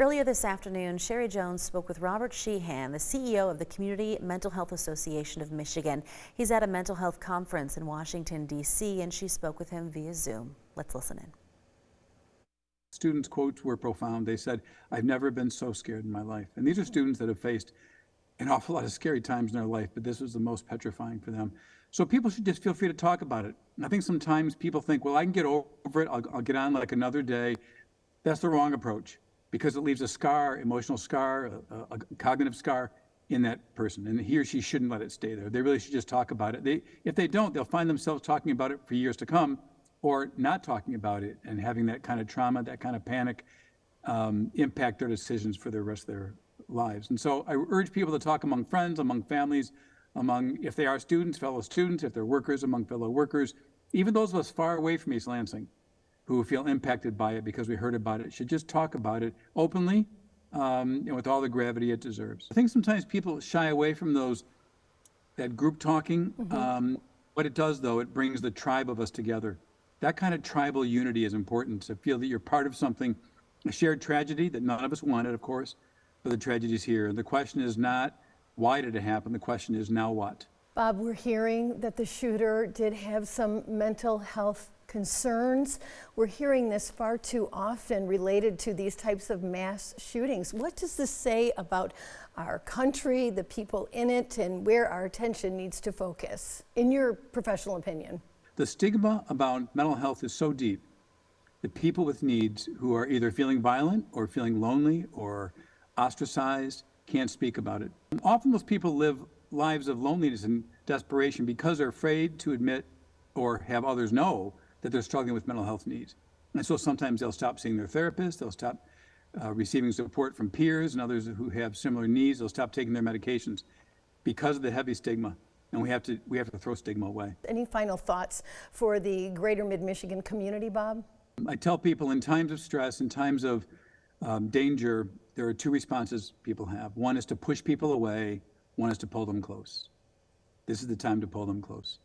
Earlier this afternoon, Sherry Jones spoke with Robert Sheehan, the CEO of the Community Mental Health Association of Michigan. He's at a mental health conference in Washington, D.C., and she spoke with him via Zoom. Let's listen in. Students' quotes were profound. They said, "I've never been so scared in my life." And these are students that have faced an awful lot of scary times in their life, but this was the most petrifying for them. So people should just feel free to talk about it. And I think sometimes people think, well, I can get over it. I'll get on like another day. That's the wrong approach, because it leaves a scar, emotional scar, a cognitive scar in that person. And he or she shouldn't let it stay there. They really should just talk about it. If they don't, they'll find themselves talking about it for years to come, or not talking about it and having that kind of trauma, that kind of panic impact their decisions for the rest of their lives. And so I urge people to talk among friends, among families, if they are students, fellow students, if they're workers, among fellow workers. Even those of us far away from East Lansing who feel impacted by it because we heard about it should just talk about it openly and with all the gravity it deserves. I think sometimes people shy away from that group talking. What it does, though, it brings the tribe of us together. That kind of tribal unity is important, to feel that you're part of something, a shared tragedy that none of us wanted, of course, but the tragedy's here. And the question is not, why did it happen? The question is, now what? Bob, we're hearing that the shooter did have some mental health concerns. We're hearing this far too often related to these types of mass shootings. What does this say about our country, the people in it, and where our attention needs to focus, in your professional opinion? The stigma about mental health is so deep that people with needs who are either feeling violent or feeling lonely or ostracized can't speak about it. Often those people live lives of loneliness and desperation because they're afraid to admit or have others know that they're struggling with mental health needs. And so sometimes they'll stop seeing their therapist, they'll stop receiving support from peers and others who have similar needs, they'll stop taking their medications because of the heavy stigma. And we have to throw stigma away. Any final thoughts for the greater Mid-Michigan community, Bob? I tell people, in times of stress, in times of danger, there are two responses people have. One is to push people away, one is to pull them close. This is the time to pull them close.